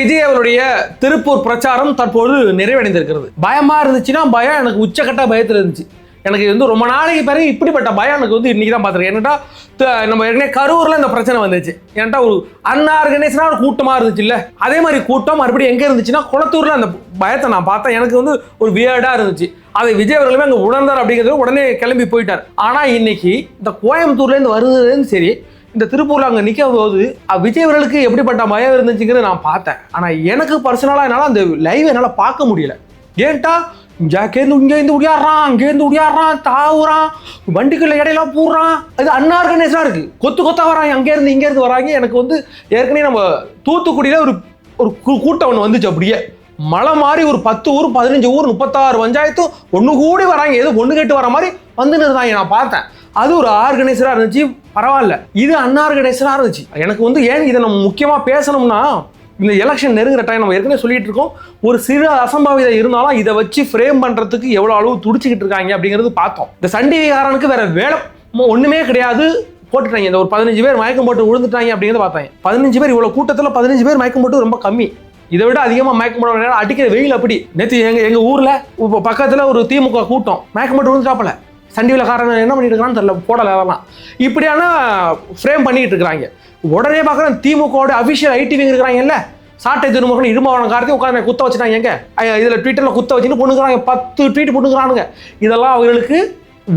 விஜய் அவருடைய திருப்பூர் பிரச்சாரம் தற்போது நிறைவடைந்திருக்கிறது. பயமா இருந்துச்சுன்னா பயம் எனக்கு உச்சக்கட்ட பயத்தில் இருந்துச்சு. எனக்கு வந்து ரொம்ப நாளைக்கு பிறகு இப்படிப்பட்ட பயம் எனக்கு வந்து இன்னைக்கு தான் பார்த்துருக்கேன். ஏன்னாட்டா நம்ம ஏற்கனவே கரூரில் இந்த பிரச்சனை வந்துச்சு. ஏன்ட்டா ஒரு அன்ஆர்கனைஸ்டான ஒரு கூட்டமாக இருந்துச்சு இல்லை, அதே மாதிரி கூட்டம் மறுபடியும் எங்கே இருந்துச்சுன்னா குளத்தூரில் அந்த பயத்தை நான் பார்த்தேன். எனக்கு வந்து ஒரு வியர்டாக இருந்துச்சு. அதை விஜய் அவர்களுமே அங்கே உணர்ந்தார் அப்படிங்கிறது உடனே கிளம்பி போயிட்டார். ஆனால் இன்னைக்கு இந்த கோயம்புத்தூர்லேருந்து வருதுன்னு சரி, இந்த திருப்பூரில் அங்கே நிற்கும் போது விஜய் அவர்களுக்கு எப்படிப்பட்ட பயம் இருந்துச்சுங்கிறத நான் பார்த்தேன். ஆனால் எனக்கு பர்சனலாக என்னால் அந்த லைவ் என்னால் பார்க்க முடியல. ஏன்ட்டா இங்கேருந்து உடையாடுறான், அங்கேருந்து உடையாடுறான், தாவுறான், வண்டிக்குள்ள இடையெல்லாம் போடுறான். அது அன்ஆர்கனைஸ்டாக இருக்குது. கொத்தா வராங்க, அங்கேருந்து இங்கேருந்து வராங்க. எனக்கு வந்து ஏற்கனவே நம்ம தூத்துக்குடியில் ஒரு கூட்டம் ஒன்று வந்துச்சு. அப்படியே மலை மாதிரி ஒரு 10 ஊர் 15 ஊர் 36 பஞ்சாயத்து ஒன்று கூடி வராங்க. ஏதோ ஒன்று கேட்டு வர மாதிரி வந்துன்னு இருந்தாங்க. நான் பார்த்தேன். அது ஒரு ஆர்கனைசராக இருந்துச்சு. பரவாயில்ல. இது அன்ஆர்கனைசராக இருந்துச்சு. எனக்கு வந்து ஏன் இதை நம்ம முக்கியமாக பேசணும்னா, இந்த எலெக்ஷன் நெருங்குற டைம் நம்ம ஏற்கனவே சொல்லிட்டு இருக்கோம். ஒரு சிறு அசம்பாவிதம் இருந்தாலும் இதை வச்சு ஃப்ரேம் பண்ணுறதுக்கு எவ்வளோ அளவு துடிச்சிக்கிட்டு இருக்காங்க அப்படிங்கிறது பார்த்தோம். இந்த சண்டிகாரனுக்கு வேற வேலை ஒன்றுமே கிடையாது. போட்டுட்டாங்க. இந்த ஒரு 15 பேர் மயக்கம் போட்டு விழுந்துட்டாங்க அப்படிங்கிறத பார்த்தாங்க. 15 பேர் இவ்வளோ கூட்டத்தில் 15 பேர் மயக்கம் போட்டு ரொம்ப கம்மி. இதை விட அதிகமாக மயக்கம் போட அடிக்கிற வெயில் அப்படி. நேற்று எங்கள் ஊரில் பக்கத்தில் ஒரு திமுக கூட்டம் மயக்கம் போட்டு விழுந்துட்டாப்பல. சண்டிவில் காரணம் என்ன பண்ணிட்டு இருக்கான்னு தெரியல, போடலை அதெல்லாம். இப்படியான ஃப்ரேம் பண்ணிட்டு இருக்கிறாங்க. உடனே பார்க்குறேன் திமுகவோட அஃபிஷியல் ஐடிவிங்க இருக்கிறாங்கல்ல, சாட்டை திருமகன் இருமாவன காரத்தையும் உட்காந்து குத்த வச்சுட்டாங்க. எங்க இதில் ட்விட்டரில் குத்த வச்சுன்னு பொண்ணுங்கிறாங்க. 10 ட்வீட் பொண்ணுங்கிறானுங்க. இதெல்லாம் அவர்களுக்கு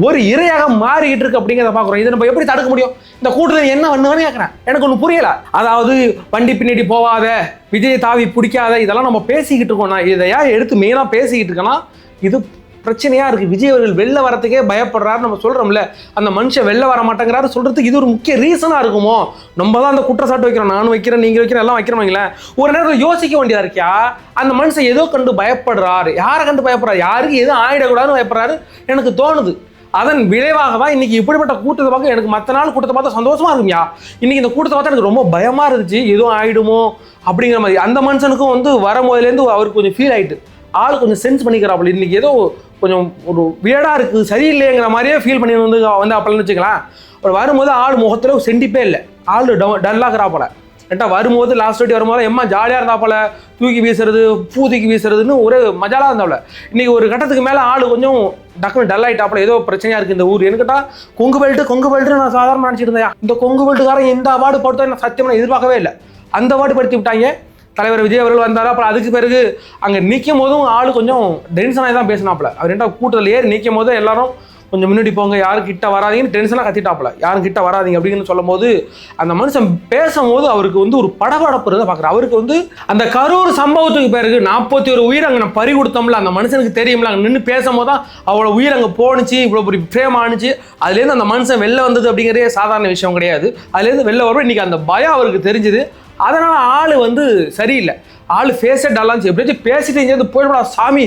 ஒரு இரையாக மாறிக்கிட்டு இருக்கு அப்படிங்கிறத பார்க்குறோம். இதை நம்ம எப்படி தடுக்க முடியும்? இந்த கூட்டத்தில் என்ன பண்ணுவேன்னு கேட்குறேன். எனக்கு ஒன்று புரியலை. அதாவது வண்டி பின்னாடி போகாத, விஜய் தாவி பிடிக்காத, இதெல்லாம் நம்ம பேசிக்கிட்டு இருக்கோம். நான் இதையா எடுத்து மெயினாக பேசிக்கிட்டு இருக்கேன்னா இது பிரச்சனையாக இருக்குது. விஜய் அவர்கள் வெளில வரத்துக்கே பயப்படுறாரு. நம்ம சொல்கிறோம்ல, அந்த மனுஷன் வெளில வர மாட்டேங்கிறாரு சொல்கிறதுக்கு இது ஒரு முக்கிய ரீசனாக இருக்குமோ? நம்ம தான் அந்த குற்றச்சாட்டு வைக்கிறோம். நானும் வைக்கிறேன், நீங்கள் வைக்கிறேன், எல்லாம் வைக்கிறோம். ஒரு நேரத்தில் யோசிக்க வேண்டியதாக இருக்கியா? அந்த மனுஷன் ஏதோ கண்டு பயப்படுறாரு. யாரை கண்டு பயப்படுறாரு? யாருக்கு எதுவும் ஆயிடக்கூடாதுன்னு பயப்படுறாரு எனக்கு தோணுது. அதன் விளைவாக தான் இன்னைக்கு இப்படிப்பட்ட கூட்டத்தை பார்க்க எனக்கு மற்ற நாள் கூட்டத்தை பார்த்தா சந்தோஷமா இருக்கும்யா. இன்னைக்கு இந்த கூட்டத்தை பார்த்தா எனக்கு ரொம்ப பயமா இருந்துச்சு. எதுவும் ஆயிடுமோ அப்படிங்கிற மாதிரி. அந்த மனுஷனுக்கும் வந்து வரும்போதுலேருந்து அவருக்கு கொஞ்சம் ஃபீல் ஆயிட்டு, ஆள் கொஞ்சம் சென்ஸ் பண்ணிக்கிறாப்புல. இன்னைக்கு ஏதோ கொஞ்சம் ஒரு வியடா இருக்குது, சரியில்லைங்கிற மாதிரியே ஃபீல் பண்ணி வந்து அப்பலன்னு வச்சுக்கலாம். அவர் வரும்போது ஆள் முகத்தில் செண்டிப்பே இல்லை, ஆள் டல்லாகிறாப்பல. ஏன்ட்டா வரும்போது லாஸ்ட் வாட்டி வரும்போது எம்மா ஜாலியாக இருந்தாப்பல, தூக்கி வீசுறது, பூ தூக்கி வீசுறதுன்னு ஒரே மஜாலாக இருந்தாப்புல. இன்றைக்கி ஒரு கட்டத்துக்கு மேலே ஆள் கொஞ்சம் டக்குன்னு டல் ஆகிட்டாப்புல. ஏதோ பிரச்சனையாக இருக்குது இந்த ஊர். எனக்கிட்டா கொங்கு பெல்ட்டு நான் சாதாரணமாக நினச்சிட்டு இருந்தேன். இந்த கொங்கு பெல்ட்டுக்காரன் இந்த அவார்டு போட்டு நான் சத்தியமாக எதிர்பார்க்கவே இல்லை. அந்த அவார்டு படுத்தி விட்டாங்க. தலைவர் விஜய் அவர்கள் வந்தார். அப்புறம் அதுக்கு பிறகு அங்கே நிற்கும் போதும் ஆள் கொஞ்சம் டென்ஷனாகி தான் பேசினாப்புல. அவர் என்ன கூட்டத்தில் ஏறி நிற்கும் போது எல்லாரும் கொஞ்சம் முன்னாடி போங்க, யாரும் கிட்ட வராதிங்கன்னு டென்ஷனாக கத்திட்டாப்புல. யாரும் கிட்ட வராதிங்க அப்படின்னு சொல்லும் போது அந்த மனுஷன் பேசும்போது அவருக்கு வந்து ஒரு படபடப்பு இருந்தால் பார்க்குறேன். அவருக்கு வந்து அந்த கரூர் சம்பவத்துக்கு பிறகு 41 உயிர் அங்கே நான் பறி கொடுத்தோம்ல, அந்த மனுஷனுக்கு தெரியும்ல, அங்கே நின்று பேசும்போது தான் அவ்வளோ உயிர் அங்கே போணுச்சு, இவ்வளோ ஒரு ஃப்ரேம் ஆணுச்சு. அதுலேருந்து அந்த மனுஷன் வெளில வந்தது அப்படிங்கிறதே சாதாரண விஷயம் கிடையாது. அதுலேருந்து வெளில வரும். இன்றைக்கி அந்த பயம் அவருக்கு தெரிஞ்சுது. அதனால் ஆள் வந்து சரியில்லை. ஆள் ஃபேஸே டல்லாச்சு. எப்படியாச்சும் பேசிட்டு இங்கேருந்து போயிடும்டா சாமி,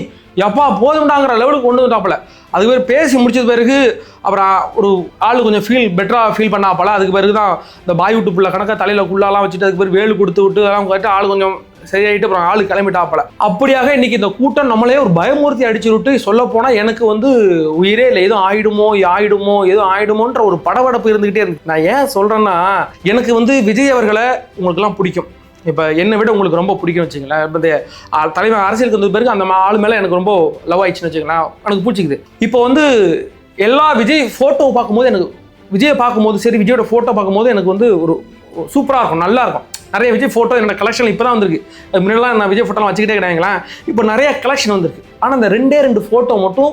எப்பா போதும்டாங்கிற லெவலுக்கு கொண்டு வந்துட்டாப்புல. அதுக்கு பேர் பேசி முடிச்சது பிறகு அப்புறம் ஒரு ஆள் கொஞ்சம் பெட்டராக ஃபீல் பண்ணாப்பல. அதுக்கு பிறகு தான் இந்த பாய் விட்டு புள்ள கணக்காக தலையில் குள்ளாலாம் வச்சுட்டு அதுக்கு பேர் வேலு கொடுத்து விட்டு அதெல்லாம் கேட்டு ஆள் கொஞ்சம் சரியாயிட்டு அப்புறம் ஆள் கிளம்பிட்டாப்பல. அப்படியாக இன்னைக்கு இந்த கூட்டம் நம்மளே ஒரு பயமூர்த்தி அடிச்சு விட்டு சொல்ல போனால் எனக்கு வந்து உயிரே இல்லை. எதுவும் ஆயிடுமோன்ற ஒரு படபடப்பு இருந்துகிட்டே இருக்கு. நான் ஏன் சொல்றேன்னா, எனக்கு வந்து விஜய் அவர்களை உங்களுக்குலாம் பிடிக்கும். இப்போ என்னை விட உங்களுக்கு ரொம்ப பிடிக்கும் வச்சுங்களேன். இப்போ இந்த தலைமை அரசியலுக்கு வந்த பிறகு அந்த ஆள் மேலே எனக்கு ரொம்ப லவ் ஆயிடுச்சுன்னு வச்சுங்களேன். எனக்கு பிடிச்சிக்குது. இப்போ வந்து எல்லா விஜய் ஃபோட்டோவை பார்க்கும்போது எனக்கு விஜயை பார்க்கும்போது சரி, விஜயோட ஃபோட்டோ பார்க்கும்போது எனக்கு வந்து ஒரு சூப்பராக இருக்கும், நல்லா இருக்கும். நிறைய விஜய் ஃபோட்டோ என்னோட கலெக்ஷன் இப்போ தான் வந்திருக்கு. முன்னாடிலாம் நான் விஜய் ஃபோட்டோலாம் வச்சுக்கிட்டே கிடையாங்களேன். இப்போ நிறைய கலெக்ஷன் வந்திருக்கு. ஆனால் அந்த 2 ஃபோட்டோ மட்டும்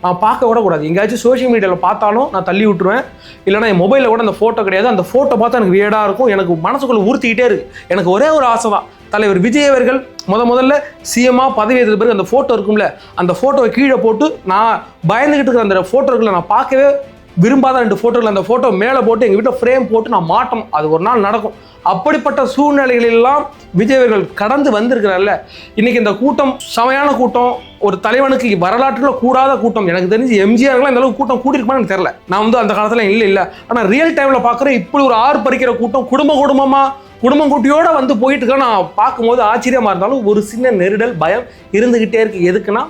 நான் பார்க்க விடக்கூடாது. எங்கேயாச்சும் சோஷியல் மீடியாவில் பார்த்தாலும் நான் தள்ளி விட்டுருவேன். இல்லைனா என் மொபைலில் கூட அந்த ஃபோட்டோ கிடையாது. அந்த ஃபோட்டோ பார்த்தா எனக்கு வியர்டாக இருக்கும். எனக்கு மனசுக்குள்ளே ஊற்றிக்கிட்டே இருக்குது. எனக்கு ஒரே ஒரு ஆசை தான், தலைவர் விஜய் அவர்கள் முதல்ல சிஎம்மாக பதவி ஏற்ற பிறகு அந்த ஃபோட்டோ இருக்கும்ல, அந்த ஃபோட்டோவை கீழே போட்டு நான் பயந்துக்கிட்டு இருக்கிற அந்த ஃபோட்டோக்களை நான் பார்க்கவே விரும்பாத 2 ஃபோட்டோக்கள் அந்த ஃபோட்டோ மேலே போட்டு எங்கள் வீட்டில் ஃப்ரேம் போட்டு நான் மாட்டணும். அது ஒரு நாள் நடக்கும். அப்படிப்பட்ட சூழ்நிலைகளெல்லாம் விஜய் அவர்கள் கடந்து வந்திருக்கிறார்ல. இன்னைக்கு இந்த கூட்டம் செமையான கூட்டம், ஒரு தலைவனுக்கு வரலாற்றில் கூடாத கூட்டம். எனக்கு தெரிஞ்சு எம்ஜிஆர்லாம் இந்த அளவுக்கு கூட்டம் கூட்டிருக்குமான்னு எனக்கு தெரியல. நான் வந்து அந்த காலத்தில் இல்லை. ஆனால் ரியல் டைமில் பார்க்குறேன் இப்படி ஒரு ஆறு பறிக்கிற கூட்டம் குடும்பம் குட்டியோட வந்து போயிட்டு இருக்க நான் பார்க்கும்போது ஆச்சரியமாக இருந்தாலும் ஒரு சின்ன நெருடல் பயம் இருந்துகிட்டே இருக்கு. எதுக்குன்னா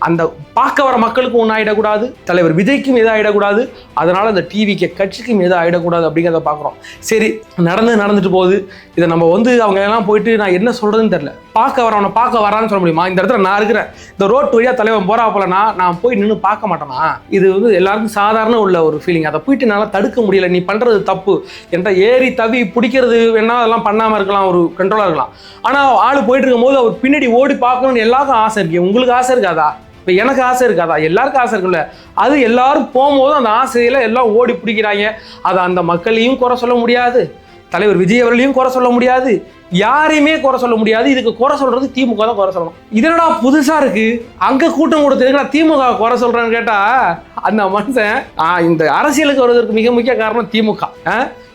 அந்த பார்க்க வர மக்களுக்கும் ஒன்றும் ஆகிடக்கூடாது, தலைவர் விஜய்க்கும் எதுவும் ஆகிடக்கூடாது, அதனால் அந்த டிவிக்கு கட்சிக்கும் எதுவும் ஆகிடக்கூடாது அப்படிங்கிறத பார்க்குறோம். சரி, நடந்துட்டு போகுது. இதை நம்ம அவங்க எல்லாம் போயிட்டு நான் என்ன சொல்கிறதுன்னு தெரில. அவனை பார்க்க வரான்னு சொல்ல முடியுமா? இந்த இடத்துல நான் இருக்கிறேன், இந்த ரோட்டு வழியாக தலைவன் போகிறாப்பலனா நான் போய் நின்று பார்க்க மாட்டேனா? இது எல்லாருக்கும் சாதாரண உள்ள ஒரு ஃபீலிங். அதை போயிட்டு என்னால் தடுக்க முடியல. நீ பண்ணுறது தப்பு, என்கிட்ட ஏறி தவி பிடிக்கிறது வேணா அதெல்லாம் பண்ணாமல் இருக்கலாம், ஒரு கண்ட்ரோலாக இருக்கலாம். ஆனால் ஆள் போயிட்டு இருக்கும்போது அவர் பின்னாடி ஓடி பார்க்கணும்னு எல்லாருக்கும் ஆசை இருக்கு. உங்களுக்கு ஆசை இருக்காதா? இப்போ எனக்கு ஆசை இருக்காதா? எல்லாருக்கும் ஆசை இருக்குல்ல. அது எல்லாரும் போகும்போது அந்த ஆசையில் எல்லாம் ஓடி பிடிக்கிறாங்க. அதை அந்த மக்களையும் குறை சொல்ல முடியாது, தலைவர் விஜய் அவர்களையும் குறை சொல்ல முடியாது, யாரையுமே குறை சொல்ல முடியாது. இதுக்கு குறை சொல்றது திமுக தான் குறை சொல்லணும். இதனடா புதுசா இருக்கு, அங்க கூட்டம் கொடுத்ததுக்கு திமுக குறை சொல்றேன்னு கேட்டா அந்த மனுஷன் இந்த அரசியலுக்கு வருவதற்கு மிக முக்கிய காரணம் திமுக.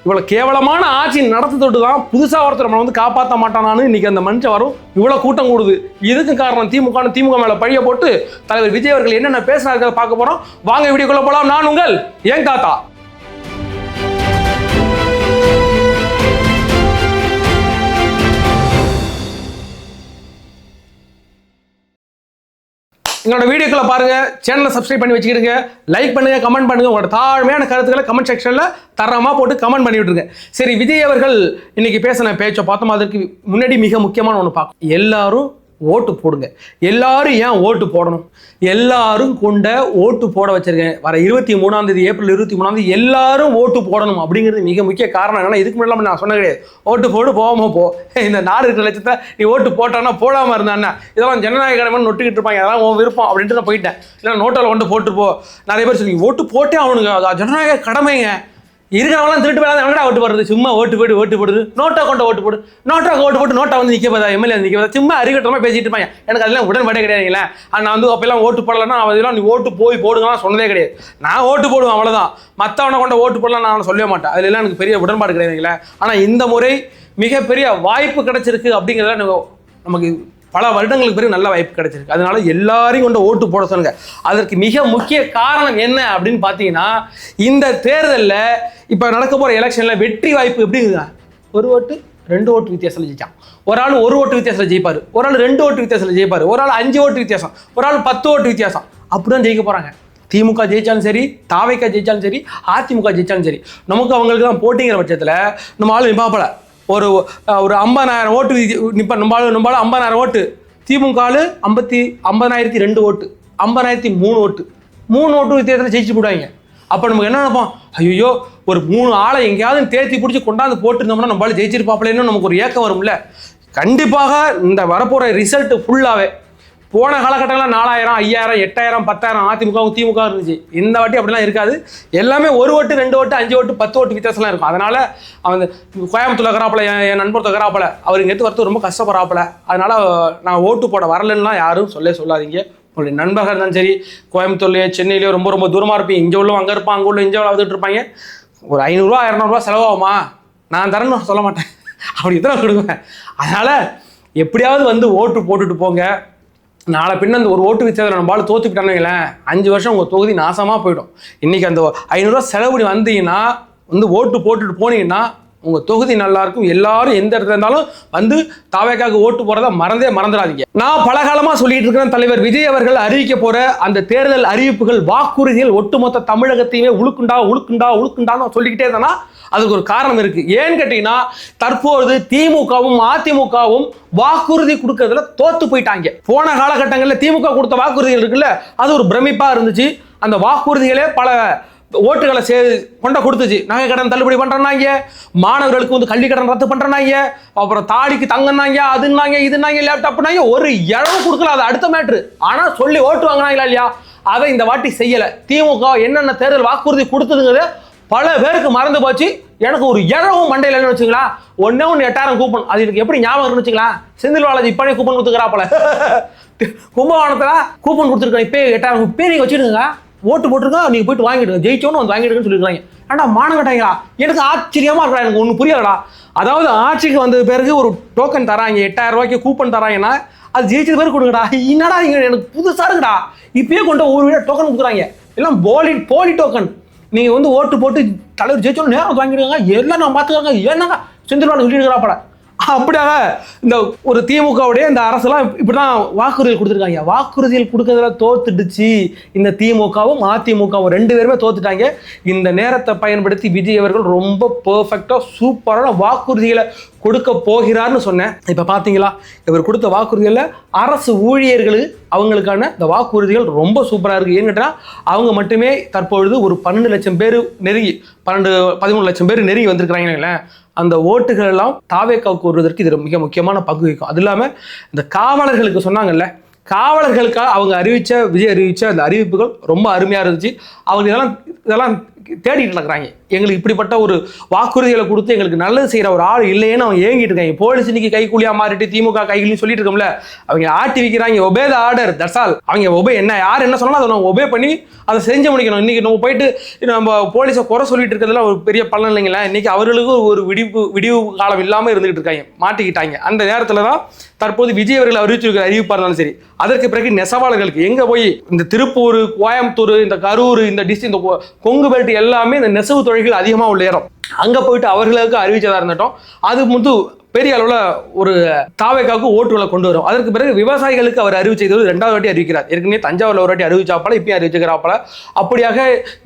இவ்வளவு கேவலமான ஆட்சி நடத்தத்தொட்டு தான் புதுசா ஒருத்தர் நம்மளை காப்பாற்ற மாட்டானான்னு இன்னைக்கு அந்த மனுஷன் வரும், இவ்வளவு கூட்டம் கூடுது. இதுக்கு காரணம் திமுக மேல பழிய போட்டு தலைவர் விஜய் அவர்கள் என்னென்ன பேசினார்கள் பார்க்க போறோம். வாங்க வீடியோக்குள்ள போலாம். நான் உங்கள் ஏன் தாத்தா. எங்களோட வீடியோக்களை பாருங்க, சேனலை சப்ஸ்கிரைப் பண்ணி வச்சுக்கிடுங்க, லைக் பண்ணுங்க, கமெண்ட் பண்ணுங்க. உங்களோட தாழ்மையான கருத்துக்களை கமெண்ட் செக்ஷன்ல தரமா போட்டு கமெண்ட் பண்ணி விட்டுருங்க. சரி, விஜய் அவர்கள் இன்னைக்கு பேசின பேச்சை பார்த்தோம். அதற்கு முன்னாடி மிக முக்கியமான ஒன்று பார்க்கணும். எல்லாரும் ஓட்டு போடுங்க. எல்லாரும் ஏன் ஓட்டு போடணும்? எல்லாரும் கொண்ட ஓட்டு போட வச்சிருக்கேன். வர 23ஆம் தேதி, ஏப்ரல் 23ஆம் தேதி எல்லாரும் ஓட்டு போடணும் அப்படிங்கிறது மிக முக்கிய காரணம். என்னன்னா, இதுக்கு முன்னாடி நான் சொன்ன கிடையாது, ஓட்டு போடு போகாம போ, இந்த நாடு இருக்கிற லட்சத்தை நீ ஓட்டு போட்டானா போடாமல் இருந்தான்னா இதெல்லாம் ஜனநாயக கடமை நொட்டிக்கிட்டு இருப்பாங்க, அதெல்லாம் உன் விருப்பம் அப்படின்ட்டு நான் போயிட்டேன். இல்லை நோட்டில் கொண்டு போட்டு போ. நிறைய பேர் சொல்லி ஓட்டு போட்டே அவனுங்க, ஜனநாயக கடமைங்க. இருக்கிறவங்களாம் திருட்டு வேலை எங்கடா ஓட்டு போடுறது? சும்மா ஓட்டு போடுது, நோட்டா கொண்ட ஓட்டு போடு, ஓட்டு போட்டு நோட்டா வந்து நிற்க போதா, எம்எல்ஏ நிற்க போதா, சும்மா அறிக்கட்டமாக பேசிட்டு இருப்பாங்க. எனக்கு அதெல்லாம் உடன்பாடே கிடையாதுங்களே. நான் அப்பெல்லாம் ஓட்டு போடலன்னா அதெல்லாம் நீ ஓட்டு போய் போடுங்கலாம் சொன்னதே கிடையாது. நான் ஓட்டு போடுவேன், அவ்வளோதான். மற்றவனை கொண்ட ஓட்டு போடலாம் நான் சொல்லவே மாட்டேன். அதெல்லாம் எனக்கு பெரிய உடன்பாடு கிடையாதுங்களே. ஆனால் இந்த முறை மிகப்பெரிய வாய்ப்பு கிடைச்சிருக்கு அப்படிங்கிறத நமக்கு பல வருடங்களுக்கு பிறகு நல்ல வாய்ப்பு கிடைச்சிருக்கு. அதனால எல்லாரையும் கொண்டு ஓட்டு போட சொல்லுங்க. அதற்கு மிக முக்கிய காரணம் என்ன அப்படின்னு பார்த்தீங்கன்னா, இந்த தேர்தலில் இப்போ நடக்க போகிற எலெக்ஷனில் வெற்றி வாய்ப்பு எப்படி இருக்குங்க? 1 ஓட்டு 2 ஓட்டு வித்தியாசத்தில் ஜெயிச்சான். ஒரு ஆள் 1 ஓட்டு வித்தியாசத்தில் ஜெயிப்பார், ஒரு ஆள் 2 ஓட்டு வித்தியாசத்தில் ஜெயிப்பார், ஒரு ஆள் 5 ஓட்டு வித்தியாசம், ஒரு ஆள் 10 ஓட்டு வித்தியாசம். அப்படிதான் ஜெயிக்க போகிறாங்க. திமுக ஜெயிச்சாலும் சரி, தாவைக்கா ஜெயிச்சாலும் சரி, அதிமுக ஜெயிச்சாலும் சரி, நமக்கு அவங்களுக்கு தான் போட்டிங்கிற பட்சத்தில் நம்ம ஆள் நிப்பாப்பல ஒரு 50,000 ஓட்டு நம்மளால 50,000 ஓட்டு, திமுக 50,002 ஓட்டு, 50,003 ஓட்டு, 3 ஓட்டு வித்தியாசத்தில் ஜெயிச்சு போடுவாங்க. அப்போ நமக்கு என்ன நினைப்போம், ஐயோ ஒரு 3 ஆளை எங்கேயாவது தேர்த்தி பிடிச்சி கொண்டாந்து போட்டுருந்தோம்னா நம்மளால ஜெயிச்சிருப்பாப்லேன்னு நமக்கு ஒரு ஏக்கம் வரும்ல. கண்டிப்பாக இந்த வரப்போகிற ரிசல்ட் ஃபுல்லாகவே போன காலகட்டங்களில் 4,000, 5,000, 8,000, 10,000 அதிமுகவும் திமுக இருந்துச்சு. இந்த வாட்டி அப்படிலாம் இருக்காது. எல்லாமே 1 ஓட்டு 2 ஓட்டு 5 ஓட்டு 10 ஓட்டு வித்தியாசம்லாம் இருக்கும். அதனால் அவன் கோயம்புத்தூர் இருக்கிறாப்புல, என் நண்பர் இருக்கிறாப்புல, அவர் இங்கே வரத்து ரொம்ப கஷ்டப்படுறாப்புல. அதனால் நான் ஓட்டு போட வரலன்னா யாரும் சொல்லாதீங்க. உங்களுடைய நண்பர்கள் இருந்தாலும் சரி, கோயம்புத்தூர்லேயே சென்னையிலேயோ ரொம்ப தூரமாக இருப்பீங்க, இங்கே உள்ளவங்க அங்கே இருப்பான், அங்கே உள்ள இங்கே வந்துட்டு இருப்பாங்க. ஒரு 500 200 செலவாகுமா? நான் தரேன்னு சொல்ல மாட்டேன், அப்படி இத்தனை கொடுக்குவேன். அதனால் எப்படியாவது ஓட்டு போட்டுட்டு போங்க. நாளை பின்ன அந்த ஒரு ஓட்டு வித்தியாசத்தில் நம்மளால தோத்துக்கிட்டானுங்களே, 5 வருஷம் உங்கள் தொகுதி நாசமாக போயிடும். இன்றைக்கி அந்த 500 செலவு பண்ணி வந்தீங்கன்னா ஓட்டு போட்டுட்டு போனீங்கன்னா உங்கள் தொகுதி நல்லா இருக்கும். எல்லாரும் எந்த இடத்துல இருந்தாலும் தாவேக்காக ஓட்டு போகிறத மறந்துடாதீங்க. நான் பல காலமாக சொல்லிட்டு இருக்கிறேன், தலைவர் விஜய் அவர்கள் அறிவிக்க போகிற அந்த தேர்தல் அறிவிப்புகள், வாக்குறுதிகள் ஒட்டுமொத்த தமிழகத்தையுமே உழுக்குண்டான்னு சொல்லிக்கிட்டே இருந்தேன்னா அதுக்கு ஒரு காரணம் இருக்கு. ஏன்னு கேட்டீங்கன்னா, தற்போது திமுகவும் அதிமுகவும் வாக்குறுதி கொடுக்கறதுல தோத்து போயிட்டாங்க. போன காலகட்டங்களில் திமுக கொடுத்த வாக்குறுதிகள் இருக்குல்ல, அது ஒரு பிரமிப்பா இருந்துச்சு. அந்த வாக்குறுதிகளே பல ஓட்டுகளை கொடுத்துச்சு. நகை கடன் தள்ளுபடி பண்றாங்க, மாணவர்களுக்கு கல்வி கடன் ரத்து பண்றாங்க, அப்புறம் தாலிக்கு தங்கனாங்க, அதுனாங்க இதுனாங்க, லேப்டாப்னாங்க, ஒரு இழவு கொடுக்கல. அது அடுத்த மேட்ரு. ஆனா சொல்லி ஓட்டு வாங்கினாங்களா இல்லையா? அதை இந்த வாட்டி செய்யல. திமுக என்னென்ன தேர்தல் வாக்குறுதி கொடுத்ததுங்கிறது பல பேருக்கு மறந்து போச்சு. எனக்கு ஒரு இழவும் மண்டையில் என்ன வச்சுங்களா, 8,000 கூப்பன். அது எனக்கு எப்படி ஞாபகம் வச்சுங்களா, செந்தில் பாலாஜி இப்பனே கூப்பன் கொடுத்துக்கிறாப்பல, கும்பகோணத்துல கூப்பன் கொடுத்துருக்கேன், இப்போ 8,000 பேர் நீங்க வச்சுடுங்க, ஓட்டு போட்டுருங்க, நீங்க போயிட்டு வாங்கிடுங்க, ஜெயிச்சோன்னு வாங்கிடுங்கன்னு சொல்லியிருக்காங்க. ஏன்னா மானங்கட்டாங்களா? எனக்கு ஆச்சரியமா இருக்கா, எனக்கு ஒன்றும் புரியலடா. அதாவது ஆட்சிக்கு வந்த பிறகு ஒரு டோக்கன் தராங்க, 8,000 ரூபாய்க்கு கூப்பன் தராங்கன்னா அது ஜெயிச்சது பேர் கொடுங்கடா. என்னடா நீங்க, எனக்கு புதுசா இருக்குடா, இப்பயே கொண்டு ஒரு வீட டோக்கன் கொடுக்குறாங்க. எல்லாம் போலி டோக்கன். நீங்கள் ஓட்டு போட்டு தலைவர் ஜெயிச்சோன்னு நேரம் வாங்கிடுவாங்க, எல்லாம் நான் பார்த்துக்காங்க. ஏன்னாங்க செந்தில் பாலாஜி சொல்லியிருக்கிறாப்பட, அப்படியாக இந்த ஒரு திமுகவுடைய இந்த அரசுலாம் இப்படிதான் வாக்குறுதிகள் கொடுத்துருக்காங்க. வாக்குறுதிகள் கொடுக்கறதுல தோத்துடுச்சு இந்த திமுகவும் அதிமுகவும் 2 பேருமே தோத்துட்டாங்க. இந்த நேரத்தை பயன்படுத்தி விஜய் அவர்கள் ரொம்ப பெர்ஃபெக்டா சூப்பரான வாக்குறுதிகளை கொடுக்க போகிறார்னு சொன்னேன். இப்ப பாத்தீங்களா, இவர் கொடுத்த வாக்குறுதிகளில் அரசு ஊழியர்களுக்கு அவங்களுக்கான இந்த வாக்குறுதிகள் ரொம்ப சூப்பரா இருக்கு. ஏன்னு கேட்டா அவங்க மட்டுமே தற்பொழுது ஒரு 12 லட்சம் பேர் நெருங்கி 13 லட்சம் பேர் நெருங்கி வந்திருக்கிறாங்க. அந்த ஓட்டுகள் எல்லாம் தாவேக்காவுக்கு வருவதற்கு இது மிக முக்கியமான பங்கு வகிக்கும். அது இல்லாமல் இந்த காவலர்களுக்கு சொன்னாங்கல்ல, காவலர்களுக்காக அவங்க விஜய் அறிவிச்ச அந்த அறிவிப்புகள் ரொம்ப அருமையாக இருந்துச்சு. அவங்க இதெல்லாம் தேடிட்டு இருக்கிறாங்க. எங்களுக்கு இப்படிப்பட்ட ஒரு வாக்குறுதிகளை கொடுத்து எங்களுக்கு நல்லது செய்கிற ஒரு ஆள் இல்லைன்னு அவங்க ஏங்கிட்டு இருக்காங்க. போலீஸ் இன்னைக்கு கைக்கூலியா மாறிட்டு திமுக கைகூலின்னு சொல்லிட்டு இருக்கோம்ல, அவங்க ஆட்டி வைக்கிறாங்க. Obey the order, that's all. அவங்க யார் என்ன சொன்னாலும் அதை நம்ம ஒபே பண்ணி அதை செஞ்சு முடிக்கணும். இன்னைக்கு நம்ம போயிட்டு நம்ம போலீஸை குறை சொல்லிட்டு இருக்கிறதுல ஒரு பெரிய பலன் இல்லைங்களா. இன்னைக்கு அவர்களுக்கு ஒரு விடிவு காலம் இல்லாமல் இருந்துகிட்டு இருக்காங்க, மாட்டிக்கிட்டாங்க. அந்த நேரத்தில் தான் தற்போது விஜய் அவர்கள் அறிவிச்சிருக்கிற அறிவிப்பாக இருந்தாலும் சரி, அதற்கு பிறகு நெசவாளர்களுக்கு எங்கே போய் இந்த திருப்பூர், கோயம்புத்தூர், இந்த கரூர், இந்த டிஸ்ட்ரிக்ட், இந்த கொங்கு பெல்ட் எல்லாமே இந்த நெசவு தொழில்கள் அதிகமாக உள்ள இடம். அங்கே போயிட்டு அவர்களுக்கு அறிவிச்சதாக இருந்தோம். அது பெரிய அளவில் ஒரு தாவேக்காவுக்கு ஓட்டுகளை கொண்டு வரும். அதற்கு பிறகு விவசாயிகளுக்கு அவர் அறிவிச்சது 2வது வாட்டி அறிவிக்கிறார். ஏற்கனவே தஞ்சாவூரில் ஒரு வாட்டி அறிவிச்சாப்பல, இப்பயும் அறிவிச்சுக்கிறாப்பல. அப்படியாக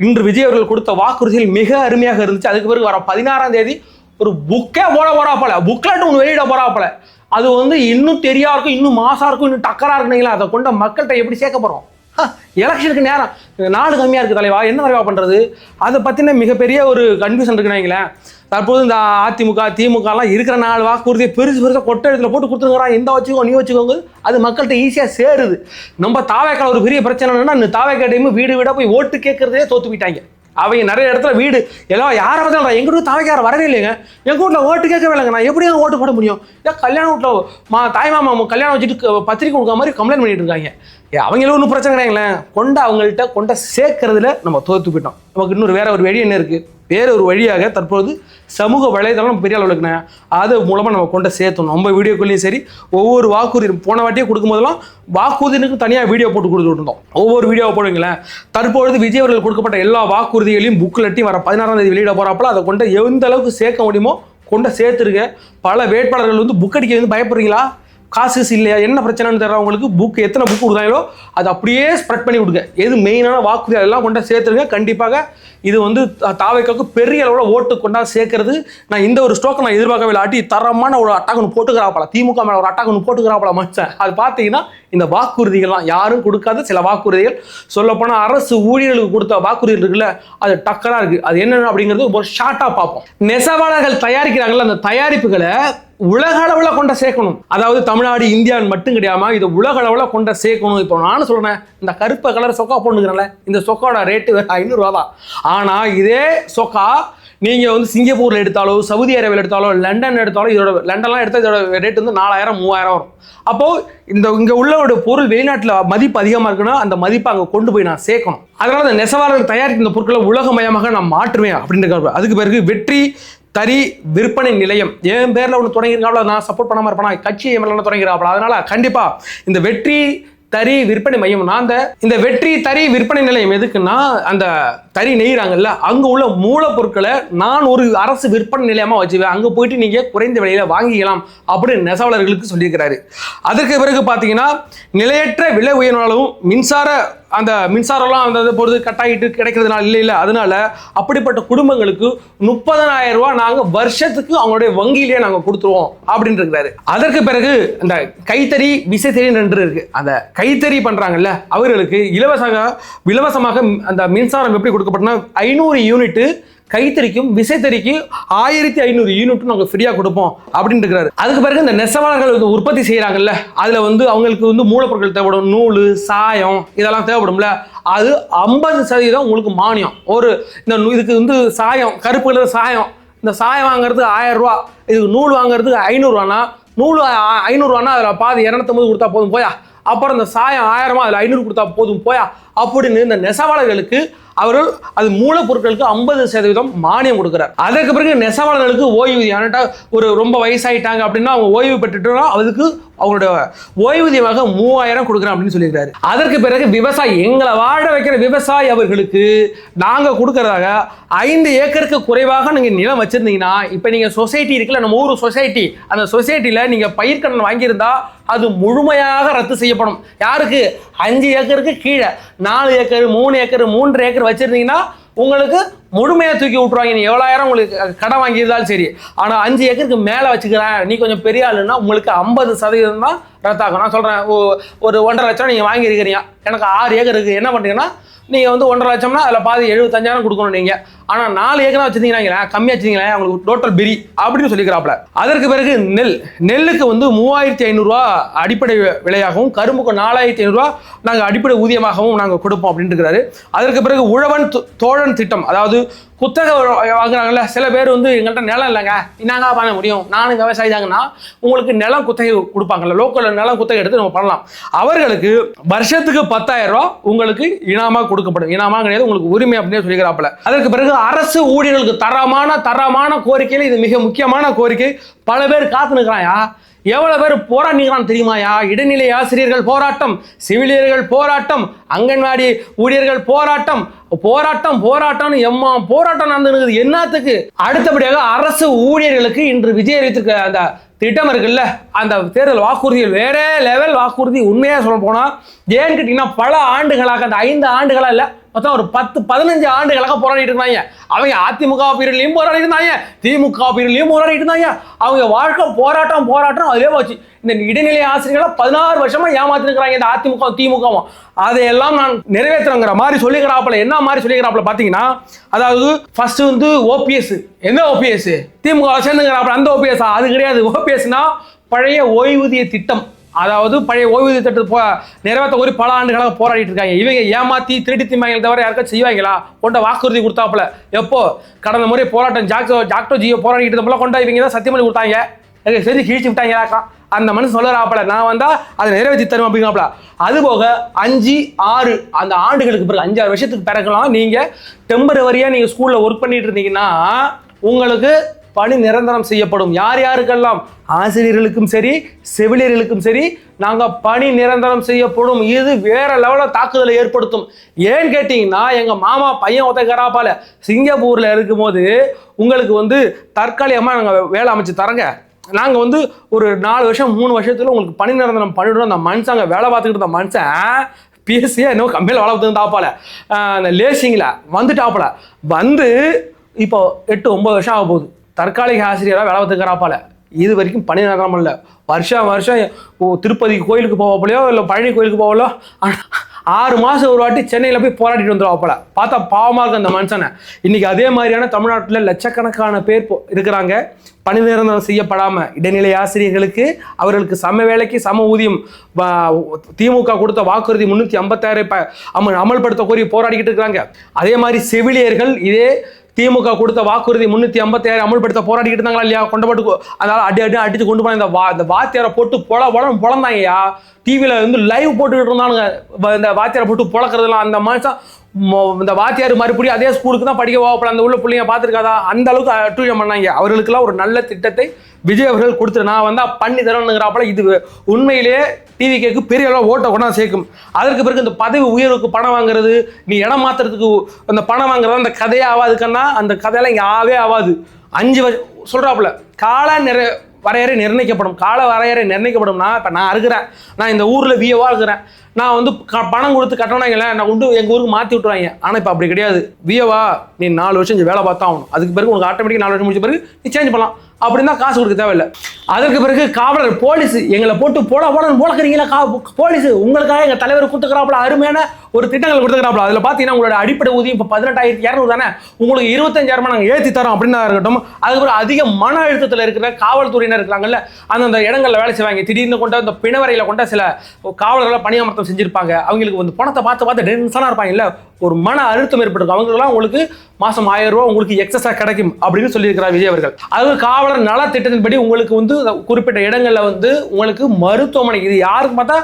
இன்று விஜய் அவர்கள் கொடுத்த வாக்குறுதிகள் மிக அருமையாக இருந்துச்சு. அதுக்கு பிறகு வர 16ஆம் தேதி ஒரு புக்கே போட போறாப்பல, புக்லெட் ஒன்று வெளியிட போறாப்பல. அது இன்னும் தெரியா இருக்கும், இன்னும் மாசா இருக்கும், இன்னும் டக்கரா இருக்குங்களா. அதை கொண்ட மக்கள்கிட்ட எப்படி சேர்க்க போறோம்? எலெக்ஷனுக்கு நேரம், நாடு கம்மியா இருக்கு தலைவா, என்ன தலைவா பண்றது? அதை பத்தின மிகப்பெரிய ஒரு கன்ஃபியூஷன் இருக்குன்னு. தற்போது இந்த அதிமுக திமுக எல்லாம் இருக்கிற 4 வாக்குறுதியை பெருசா கொட்டை இடத்துல போட்டு கொடுத்துருக்கான். இந்த வச்சுக்கோ நீ வச்சுக்கோங்க, அது மக்கள்கிட்ட ஈஸியா சேருது. நம்ம தாவேக்கால ஒரு பெரிய பிரச்சனை என்னன்னா, இந்த தாவேக்கா டைம் வீடு வீடா போய் ஓட்டு கேட்கறதே தோத்து போயிட்டாங்க. அவங்க நிறைய இடத்துல வீடு எல்லாம் யாரை பார்த்தாலும் எங்க வீட்டு தாவைக்கார வரவே இல்லைங்க, எங்க வீட்டில் ஓட்டு கேட்கவே இல்லைங்க, நான் எப்படியா ஓட்டு போட முடியும்? ஏன் கல்யாண வீட்டில் தாய் மாமா கல்யாணம் வச்சுட்டு பத்திரிக்கை கொடுக்க மாதிரி கம்ப்ளைண்ட் பண்ணிட்டு இருக்காங்க. அவங்களும் ஒன்றும் பிரச்சனை கிடையாதுங்களேன். அவங்கள்ட்ட சேர்க்கறதுல நம்ம தோத்து போயிட்டோம். நமக்கு இன்னொரு வேற ஒரு வழி என்ன இருக்கு? வேற ஒரு வழியாக தற்போது சமூக வலைதளம் பெரிய அளவில் இருக்குண்ணே, அது மூலமாக நம்ம சேர்த்தணும். நம்ம வீடியோக்குள்ளேயும் சரி, ஒவ்வொரு வாக்குறுதி போன வாட்டியே கொடுக்கும் போதெல்லாம் வாக்குறுதினுக்கு தனியாக வீடியோ போட்டு கொடுத்துட்டு இருந்தோம். ஒவ்வொரு வீடியோவை போடுவீங்களேன். தற்பொழுது விஜய் அவர்கள் கொடுக்கப்பட்ட எல்லா வாக்குறுதிகளையும் புக்கிலட்டி வர 16ஆம் தேதி வெளியிட போறாப்பல, அதை கொண்டு எந்த அளவுக்கு சேர்க்க முடியுமோ சேர்த்துருங்க. பல வேட்பாளர்கள் புக் அடிக்க பயப்படுறீங்களா? காசு இல்லையா, என்ன பிரச்சனைன்னு தர்றவங்களுக்கு எத்தனை புக் கொடுத்தாங்களோ அதை அப்படியே ஸ்ப்ரெட் பண்ணி கொடுங்க. எது மெயினான வாக்குறுதி அதெல்லாம் சேர்த்துருங்க. கண்டிப்பாக இது தாவேக்காவுக்கு பெரிய அளவில் ஓட்டு சேர்க்கறது. நான் இந்த ஒரு ஸ்டோக்கை நான் எதிர்பார்க்கவே ஆட்டி தரமான ஒரு அட்டாக் ஒன்று போட்டுக்கிறாப்பல, திமுக மேலே ஒரு அட்டாக் ஒன்று போட்டுக்கிறாப்பல மனுஷன். அது பார்த்தீங்கன்னா இந்த வாக்குறுதிகள்லாம் யாரும் கொடுக்காத சில வாக்குறுதிகள், சொல்லப்போனால் அரசு ஊழியர்களுக்கு கொடுத்த வாக்குறுதிகள் இருக்குல்ல, அது டக்கராக இருக்குது. அது என்னென்ன அப்படிங்கிறது ஒரு ஷார்ட்டாக பார்ப்போம். நெசவாளர்கள் தயாரிக்கிறாங்கல்ல, அந்த தயாரிப்புகளை உலக அளவில் சேர்க்கணும். அதாவது தமிழ்நாடு இந்தியான்னு மட்டும் கிடையாமல் இதை உலக அளவில் சேர்க்கணும். இப்போ நானும் சொல்றேன், இந்த கருப்பு கலர் சொக்கா போட்டுக்கிறேன்ல, இந்த சொக்காவோட ரேட்டு 500 ரூபா தான். ஆனால் இதே சொக்கா நீங்கள் சிங்கப்பூரில் எடுத்தாலோ, சவுதி அரேபியாவில் எடுத்தாலோ, லண்டன் எடுத்தாலோ, லண்டன்லாம் எடுத்தால் இதோட ரேட் 4000 3000 வரும். அப்போது இங்கே உள்ள பொருள் வெளிநாட்டில் மதிப்பு அதிகமாக இருக்குன்னா அந்த மதிப்பை அங்கே கொண்டு போய் நான் சேர்க்கணும். அதனால இந்த நெசவாளர்கள் தயாரிக்கிற இந்த பொருட்களை உலகமயமாக நான் மாற்றுவேன் அப்படின்ற. அதுக்கு பிறகு வெற்றி தறி விற்பனை நிலையம் என் பேரில் ஒன்று தொடங்கியிருக்காப்ல, நான் சப்போர்ட் பண்ணாமல் இருப்பேனா? கட்சி எம்எல்ஏ தொடங்கிறாப்ல. அதனால கண்டிப்பாக இந்த வெற்றி தறி விற்பனை மையம், நான் இந்த வெற்றி தறி விற்பனை நிலையம் எதுக்குன்னா, அந்த தறி நெய்கிறாங்கல்ல, அங்கே உள்ள மூலப்பொருட்களை நான் ஒரு அரசு விற்பனை நிலையமாக வச்சுவேன். அங்கே போயிட்டு நீங்கள் குறைந்த விலையில் வாங்கிக்கலாம் அப்படின்னு நெசவாளர்களுக்கு சொல்லியிருக்கிறாரு. அதற்கு பிறகு பார்த்தீங்கன்னா, நிலையற்ற விலை உயர்வாலும் அந்த மின்சாரம்லாம் அந்த பொழுது கட்டாயிட்டு கிடைக்கிறதுனால இல்லை, அதனால அப்படிப்பட்ட குடும்பங்களுக்கு 30,000 ரூபாய் நாங்கள் வருஷத்துக்கு அவங்களுடைய வங்கியிலேயே நாங்கள் கொடுத்துருவோம் அப்படின்னு இருக்கிறாரு. அதற்கு பிறகு அந்த கைத்தறி விசைத்தறி என்று இருக்கு, அந்த கைத்தறி பண்றாங்கல்ல அவர்களுக்கு இலவசமாக அந்த மின்சாரம் எப்படி கொடுக்கப்பட்டனா 500 யூனிட் கைத்தறிக்கும் விசைத்தறிக்கு 1500 யூனிட் நாங்கள் ஃப்ரீயாக கொடுப்போம் அப்படின்னு இருக்கிறாரு. அதுக்கு பிறகு இந்த நெசவாளர்கள் உற்பத்தி செய்கிறாங்கல்ல, அதில் அவங்களுக்கு மூலப்பொருட்கள் தேவைப்படும், நூல் சாயம் இதெல்லாம் தேவைப்படும்ல, அது 50% உங்களுக்கு மானியம். இதுக்கு சாயம், கருப்பு கலர் சாயம், இந்த சாயம் வாங்குறதுக்கு 1000 ரூபா, இதுக்கு நூல் வாங்குறதுக்கு 500 ரூபானா, நூல் 500 ரூபானா அதில் பாதி 250 கொடுத்தா போதும் போயா. அப்புறம் இந்த சாயம் 1000 அதில் 500 கொடுத்தா போதும் போயா அப்படின்னு இந்த நெசவாளர்களுக்கு அவர்கள் அது மூலப்பொருட்களுக்கு 50% மானியம் கொடுக்குறார். அதற்கு பிறகு நெசவாளர்களுக்கு ஓய்வூதியம், ஒரு ரொம்ப வயசாயிட்டாங்க அப்படின்னா அவங்க ஓய்வு பெற்றுட்டோம்னா அதுக்கு அவங்களோட ஓய்வூதியமாக 3000 கொடுக்குறேன் அப்படின்னு சொல்லியிருக்காரு. அதற்கு பிறகு விவசாயி, எங்களை வாழ வைக்கிற விவசாயி அவர்களுக்கு நாங்கள் கொடுக்கறதாக 5 ஏக்கருக்கு குறைவாக நீங்கள் நிலம் வச்சிருந்தீங்கன்னா, இப்போ நீங்கள் சொசைட்டி இருக்குல்ல, நம்ம ஊர் சொசைட்டி, அந்த சொசைட்டியில் நீங்கள் பயிர்க்கடன் வாங்கியிருந்தா அது முழுமையாக ரத்து செய்யப்படும். யாருக்கு? 5 ஏக்கருக்கு கீழே 4 ஏக்கர் 3 ஏக்கர் 3.5 ஏக்கர் வச்சிருந்தீங்கன்னா உங்களுக்கு முழுமையாக தூக்கி விட்டுருவாங்க. நீ எவ்வளோயிரம் உங்களுக்கு கடன் வாங்கியிருந்தாலும் சரி. ஆனால் 5 ஏக்கருக்கு மேலே வச்சுக்கிறேன், நீ கொஞ்சம் பெரிய ஆளுன்னா உங்களுக்கு 50% தான் ரத்தாகும். நான் சொல்கிறேன், ஒரு 1.5 லட்சம் நீங்கள் வாங்கியிருக்கிறீங்க, எனக்கு 6 ஏக்கர் இருக்குது, என்ன பண்ணுறீங்கன்னா நீங்கள் வந்து 1.5 லட்சம்னா அதில் பாதி 75,000 கொடுக்கணும் நீங்கள். ஆனால் 4 ஏக்கரா வச்சுருந்தீங்களா, கம்மியாக வச்சுருந்தீங்களா, உங்களுக்கு டோட்டல் பிரி அப்படின்னு சொல்லிக்கிறாப்புல. அதற்கு பிறகு நெல்லுக்கு வந்து 3500 ரூபா அடிப்படை விலையாகவும், கரும்புக்கு 4500 ரூபா நாங்கள் அடிப்படை ஊதியமாகவும் நாங்கள் கொடுப்போம் அப்படின்னு இருக்கிறாரு. அதற்கு பிறகு உழவன் தோழன் திட்டம், அதாவது குத்தகை வாங்குறாங்கல்ல, சில பேர் வந்து எங்கள்கிட்ட நிலம் இல்லைங்க, என்னங்க பண்ண முடியும், நானும் விவசாயி தாங்கன்னா உங்களுக்கு நிலம் குத்தகை கொடுப்பாங்கல்ல, லோக்கலில் நிலம் குத்தகை எடுத்து நம்ம பண்ணலாம். அவர்களுக்கு வருஷத்துக்கு 10,000 ரூபா உங்களுக்கு இனாமாக கொடுக்கப்படும். இனாமா கிடையாது, உங்களுக்கு உரிமை அப்படின்னு சொல்லிக்கிறாப்புல. அதற்கு பிறகு அரசு ஊழியர்களுக்கு தரமான கோரிக்கையில் இது மிக முக்கியமான கோரிக்கை. பல பேர் காத்து நிற்கிறாயா, எவ்வளவு பேர் போராடிக்கிறான் தெரியுமாயா? இடைநிலை ஆசிரியர்கள் போராட்டம், செவிலியர்கள் போராட்டம், அங்கன்வாடி ஊழியர்கள் போராட்டம், போராட்டம் எம்மா போராட்டம் நடந்துருக்குது. என்னத்துக்கு? அடுத்தபடியாக அரசு ஊழியர்களுக்கு இன்று விஜய் அறிவித்திருக்க அந்த திட்டம் இருக்குல்ல, அந்த தேர்தல் வாக்குறுதிகள் வேற லெவல் வாக்குறுதி. உண்மையா சொல்ல போனா ஏன்னு கேட்டீங்கன்னா, பல ஆண்டுகளாக, அந்த 5 ஆண்டுகளா இல்ல, மொத்தம் ஒரு 10-15 ஆண்டுகளாக போராடிட்டு இருந்தாங்க. அவங்க அதிமுக பீரியட்லையும் போராடிட்டு இருந்தாங்க, திமுக பீரியட்லையும் போராடிட்டு இருந்தாங்க. அவங்க வாழ்க்கை போராட்டம் அதே போச்சு. இந்த இடைநிலை ஆசிரியர்களை 16 வருஷமா ஏமாத்திருக்கிறாங்க இந்த அதிமுக திமுகவும். அதையெல்லாம் நான் நிறைவேற்றுங்கிற மாதிரி சொல்லிக்கிறாப்புல. என்ன மாதிரி சொல்லிக்கிறாப்புல பார்த்தீங்கன்னா, அதாவது ஃபர்ஸ்ட் வந்து ஓபிஎஸ், எந்த ஓபிஎஸ்? திமுக சேர்ந்துங்கிறாப்புல அந்த ஓபிஎஸ். அது கிடையாது. ஓபிஎஸ்னா பழைய ஓய்வூதிய திட்டம், அதாவது பழைய ஓய்வூதிய திட்டத்தை நிறைவேற்ற கோரி பல ஆண்டுகளாக போராடிட்டு இருக்காங்க. இவங்க ஏமாத்தி திருடி திம்பாங்க தவிர யாருக்கும் செய்வாங்களா? கொண்ட வாக்குறுதி கொடுத்தாப்புல. எப்போ? கடந்த முறை போராட்டம் ஜாக்டோ ஜியோ போராடிட்டு இருந்தப்பல கொண்டா இவங்க தான் சத்தியமொழி கொடுத்தாங்க, சரி கிழிச்சு விட்டாங்களாக்கா. அந்த மனுஷன் சொல்லுறாப்புல, நான் வந்தா அதை நிறைவேற்றி தரும் அப்படிங்கிறாப்புல. அதுபோக 5, 6 அந்த ஆண்டுகளுக்கு பிறகு 5-6 வருஷத்துக்கு பிறகுலாம் நீங்க டெம்பரவரியா நீங்க ஸ்கூல்ல ஒர்க் பண்ணிட்டு இருந்தீங்கன்னா உங்களுக்கு பணி நிரந்தரம் செய்யப்படும். யார் யாருக்கெல்லாம்? ஆசிரியர்களுக்கும் சரி, செவிலியர்களுக்கும் சரி, நாங்கள் பணி நிரந்தரம் செய்யப்படும். இது வேற லெவலில் தாக்குதலை ஏற்படுத்தும். ஏன்னு கேட்டிங்கன்னா, எங்கள் மாமா பையன் ஒருத்தராப்பால சிங்கப்பூரில் இருக்கும்போது உங்களுக்கு வந்து தற்காலிகமாக நாங்கள் வேலை அமைச்சு தரங்க, நாங்கள் வந்து ஒரு 4 வருஷம் 3 வருஷத்துல உங்களுக்கு பணி நிரந்தரம் பண்ணிவிடுறோம். அந்த மனுஷன் அங்கே வேலை பார்த்துக்கிட்டு இருந்த மனுஷன் பிஎஸ்சியா இன்னும் கம்பெனியில் வேலை பார்த்துக்கிட்டாப்பால, அந்த லேசிங்கில் வந்துட்டாப்பால, வந்து இப்போ 8-9 வருஷம் ஆக போகுது. தற்காலிக ஆசிரியராக வேலை பார்த்துக்கிறாப்பால. இது வரைக்கும் பணி நிரந்தரம் இல்லை. வருஷம் திருப்பதி கோயிலுக்கு போவாப்பலையோ இல்லை பழனி கோயிலுக்கு போவாலோ, 6 மாதம் ஒரு வாட்டி சென்னையில் போய் போராடிட்டு வந்துடுவாப்பல. பார்த்தா பாவமாக இருக்கு அந்த மனுஷனை. இன்னைக்கு அதே மாதிரியான தமிழ்நாட்டில் லட்சக்கணக்கான பேர் இருக்கிறாங்க பணி நிரந்தரம் செய்யப்படாமல். இடைநிலை ஆசிரியர்களுக்கு அவர்களுக்கு சம வேலைக்கு சம ஊதியம் திமுக கொடுத்த வாக்குறுதி 356 அமல்படுத்த கோரி போராடிக்கிட்டு இருக்கிறாங்க. அதே மாதிரி செவிலியர்கள் இதே திமுக கொடுத்த வாக்குறுதி 356 அமல்படுத்த போராடிக்கிட்டு இருந்தாங்களா இல்லையா? கொண்டப்பட்டு அதனால அடிச்சு கொண்டு போன இந்த வாத்தியாரை போட்டு பொழந்தாங்கய்யா. டிவியில் வந்து லைவ் போட்டுக்கிட்டு இருந்தானுங்க இந்த வாத்தியாரை போட்டு பொழக்கிறதுலாம். அந்த மனுஷன் இந்த வாத்தியார் மறுபடியும் அதே ஸ்கூலுக்கு தான் படிக்க போகப்பட அந்த உள்ள பிள்ளைங்க பார்த்துருக்காதா? அந்த அளவுக்கு அட்டூழியம் பண்ணாங்க. அவர்களுக்கெல்லாம் ஒரு நல்ல திட்டத்தை விஜய் அவர்கள் கொடுத்துரு, நான் வந்தால் பண்ணி தரணுங்கிறாப்பல. இது உண்மையிலேயே டிவிக்கு பெரிய அளவு ஓட்டை கொண்டாந்து சேர்க்கும். அதற்கு பிறகு இந்த பதவி உயர்வுக்கு பணம் வாங்குறது, நீ இடம் மாத்துறதுக்கு அந்த பணம் வாங்குறது அந்த கதையே ஆகாதுக்கன்னா அந்த கதையெல்லாம் இங்கே ஆகாது. 5 வருஷம் சொல்கிறாப்புல வரையறை நிர்ணயிக்கப்படும். கால வரையறை நிர்ணயிக்கப்படும்னா, இப்போ நான் இருக்கிறேன், நான் இந்த ஊரில் விஏவா இருக்கிறேன், நான் வந்து பணம் கொடுத்து கட்டணும்னா நான் கொண்டு எங்கள் ஊருக்கு மாற்றி விட்டுருவாங்க. ஆனால் இப்போ அப்படி கிடையாது. விஏவா நீ 4 வருஷம் இங்கே வேலை பார்த்தா ஆகணும். அதுக்கு பிறகு உனக்கு ஆட்டோமேட்டிக் 4 வருஷம் முடிச்ச பிறகு நீ சேஞ்ச் பண்ணலாம். அப்படின்னா காசு கொடுக்க தேவையில்லை. அதற்கு பிறகு காவலர், போலீஸ் எங்களை போட்டு போலக்கிறீங்களா? போலீஸ் உங்களுக்காக எங்கள் தலைவர் கொடுத்துக்கிறாப்புல, அருமையான ஒரு திட்டங்கள் கொடுத்துக்கிறாப்புல. அதில் பார்த்தீங்கன்னா உங்களோட அடிப்படை ஊதியம் இப்போ 18,200 தானே, உங்களுக்கு 25,000 நாங்கள் ஏற்றி தரோம் அப்படின்னா இருக்கட்டும். அதுக்கப்புறம் அதிக மன அழுத்தத்தில் இருக்கிற காவல்துறையினர் இருக்கிறாங்கல்ல, அந்த இடங்களில் வேலை செய்வாங்க. திடீர்னு கொண்ட இந்த பிணவரையில் கொண்ட சில காவலர்களை பணியமர்த்தம் செஞ்சிருப்பாங்க. அவங்களுக்கு வந்து பணத்தை பார்த்து டென்ஷனாக இருப்பாங்க. இல்லை ஒரு மன அழுத்தம் ஏற்பட்டிருக்கும். அவங்களுக்குலாம் உங்களுக்கு மாசம் 1000 ரூபாய் உங்களுக்கு எக்ஸஸா கிடைக்கும் அப்படின்னு சொல்லியிருக்கிறார் விஜய் அவர்கள். அது காவலர் நல திட்டத்தின்படி உங்களுக்கு வந்து குறிப்பிட்ட இடங்கள்ல வந்து உங்களுக்கு மருத்துவமனை, இது யாருக்கு பார்த்தா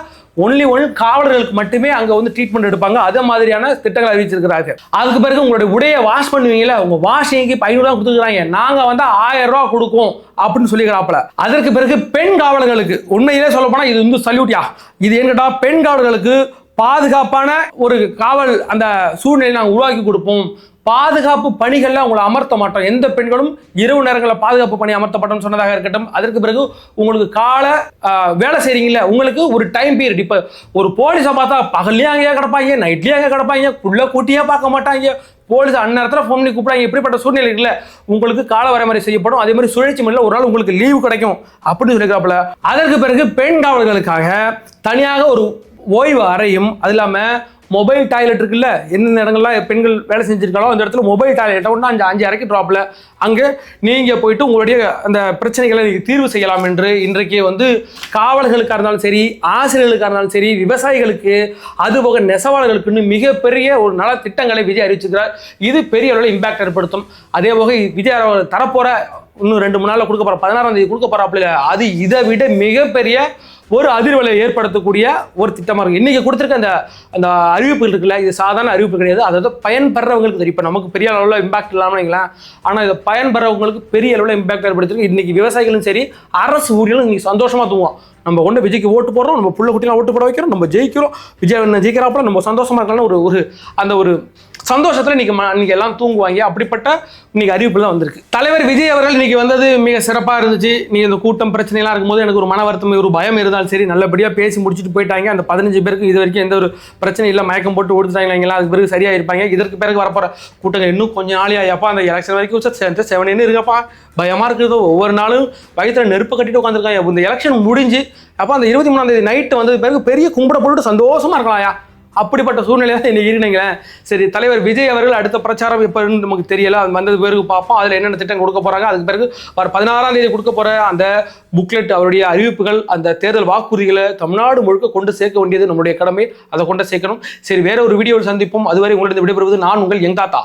ஒன்லி காவலர்களுக்கு மட்டுமே அங்க வந்து ட்ரீட்மெண்ட் எடுப்பாங்க. அதே மாதிரியான திட்டங்கள் அறிவிச்சிருக்கிறார்கள். அதுக்கு பிறகு உங்களுடைய உடைய வாஷ் பண்ணுவீங்களா, உங்க வாஷிங்க்கு 500 ரூபாய் கொடுத்துக்கிறாங்க, நாங்க வந்து 1000 ரூபாய் கொடுக்கும் அப்படின்னு சொல்லிக்கிறாப்புல. அதற்கு பிறகு பெண் காவலர்களுக்கு உண்மையிலே சொல்ல போனா இது வந்து சல்யூட்டியா, இது என்கிட்ட பெண் காவலர்களுக்கு பாதுகாப்பான ஒரு காவல் அந்த சூழ்நிலை நாங்கள் உருவாக்கி கொடுப்போம். பாதுகாப்பு பணிகள்ல உங்களை அமர்த்த மாட்டோம். எந்த பெண்களும் இரவு நேரங்களில் பாதுகாப்பு பணி அமர்த்தப்பட்டோம் சொன்னதாக இருக்கட்டும். அதற்கு பிறகு உங்களுக்கு கால வேலை செய்றீங்கல்ல, உங்களுக்கு ஒரு டைம் பீரியட். இப்போ ஒரு போலீஸை பார்த்தா பகல்லையும் அங்கேயே கிடப்பாங்க, நைட்லேயும் அங்கே கிடப்பாங்க, குள்ள கூட்டியே பார்க்க மாட்டாங்க. போலீஸ் அந்நேரத்தில் ஃபோன் பண்ணி கூப்பிடாங்க. இப்படிப்பட்ட சூழ்நிலை இருக்குல்ல, உங்களுக்கு கால வரைமுறை செய்யப்படும். அதே மாதிரி சுழற்சி முறையில் ஒரு நாள் உங்களுக்கு லீவு கிடைக்கும் அப்படின்னு சொல்லிக்கிறாப்புல. அதற்கு பிறகு பெண் காவலர்களுக்காக தனியாக ஒரு ஓய்வு அறையும், அது இல்லாமல் மொபைல் டாய்லெட் இருக்குல்ல, எந்தெந்த இடங்கள்லாம் பெண்கள் வேலை செஞ்சிருக்காங்களோ அந்த இடத்துல மொபைல் டாய்லெட்டை ஒன்று 5 அறைக்கு ட்ராப்ல அங்கே நீங்கள் போயிட்டு உங்களுடைய அந்த பிரச்சனைகளை தீர்வு செய்யலாம் என்று இன்றைக்கு வந்து காவலர்களுக்காக இருந்தாலும் சரி, ஆசிரியர்களுக்காக இருந்தாலும் சரி, விவசாயிகளுக்கு, அதுபோக நெசவாளர்களுக்குன்னு மிகப்பெரிய ஒரு நல திட்டங்களை விஜய் அறிவிச்சிருக்கிறார். இது பெரிய அளவில் இம்பாக்ட் ஏற்படுத்தும். அதே போக விஜய் தரப்போற இன்னும் 2-3 நாளில் கொடுக்க போகிற 16ஆம் தேதி கொடுக்க போகிறாப்புல, அது இதை விட மிகப்பெரிய ஒரு அதிர்வலை ஏற்படுத்தக்கூடிய ஒரு திட்டமாக இருக்கும். இன்றைக்கி கொடுத்துருக்க அந்த அறிவிப்புகள் இருக்குல்ல, இது சாதாரண அறிவிப்பு கிடையாது. அதாவது பயன்பெறவங்களுக்கு தெரியும். இப்போ நமக்கு பெரிய அளவில் இம்பாக்ட் இல்லாமல் வைங்களேன், ஆனால் இதை பயன்பெறவங்களுக்கு பெரிய அளவில் இம்பாக்ட் ஏற்படுத்திருக்கு. இன்றைக்கி விவசாயிகளும் சரி, அரசு ஊழியர்களும் இன்றைக்கி சந்தோஷமாக தூங்குவோம். நம்ம கொண்டு விஜய்க்கு ஓட்டு போடுறோம், நம்ம புள்ள குட்டிலாம் ஓட்டு போட வைக்கிறோம், நம்ம ஜெயிக்கிறோம், விஜய் ஜெயிக்கிறாப்புல நம்ம சந்தோஷமாக இருக்கலாம். ஒரு சந்தோஷத்தில் இன்னைக்கு எல்லாம் தூங்குவாங்க. அப்படிப்பட்ட இன்னைக்கு அறிவிப்பு தான் வந்திருக்கு. தலைவர் விஜய் அவர்கள் இன்னைக்கு வந்தது மிக சிறப்பாக இருந்துச்சு. நீ இந்த கூட்டம் பிரச்சனைலாம் இருக்கும்போது எனக்கு ஒரு மன வருத்தம், ஒரு பயம் இருந்தாலும் சரி, நல்லபடியாக பேசி முடிச்சுட்டு போயிட்டாங்க. அந்த 15 பேருக்கு இது வரைக்கும் எந்த ஒரு பிரச்சனை இல்லை, மயக்கம் போட்டு ஓடுத்தாங்களா, அதுக்கு பிறகு சரியாக இருப்பாங்க. இதற்கு பிறகு வரப்போகிற கூட்டங்கள் இன்னும் கொஞ்சம் நாளையாப்பா, அந்த எலெக்ஷன் வரைக்கும் 7 இருக்கப்பா, பயமாக இருக்குது. ஒவ்வொரு நாளும் வயிற்றுல நெருப்பு கட்டிட்டு உட்காந்துருக்காங்க. இந்த எலெக்ஷன் முடிஞ்சு அப்போ அந்த 23ஆம் தேதி நைட்டு வந்தது பிறகு பெரிய கும்பிட போட்டு சந்தோஷமா இருக்கலாம்யா. அப்படிப்பட்ட சூழ்நிலை தான் இன்னைக்கு இருந்தீங்களேன். சரி, தலைவர் விஜய் அவர்கள் அடுத்த பிரச்சாரம் இப்போ நமக்கு தெரியல, அது வந்தது பிறகு பார்ப்போம். அதில் என்னென்ன திட்டம் கொடுக்க போறாங்க, அதுக்கு பிறகு அவர் 16ஆம் தேதி கொடுக்க போற அந்த புக்லெட், அவருடைய அறிவிப்புகள், அந்த தேர்தல் வாக்குறுதிகளை தமிழ்நாடு முழுக்க கொண்டு சேர்க்க வேண்டியது நம்முடைய கடமை. அதை கொண்டு சேர்க்கணும். சரி, வேற ஒரு வீடியோவில் சந்திப்போம். அதுவரை உங்களிடம் விடைபெறுவது நான் உங்கள் எங்காத்தா.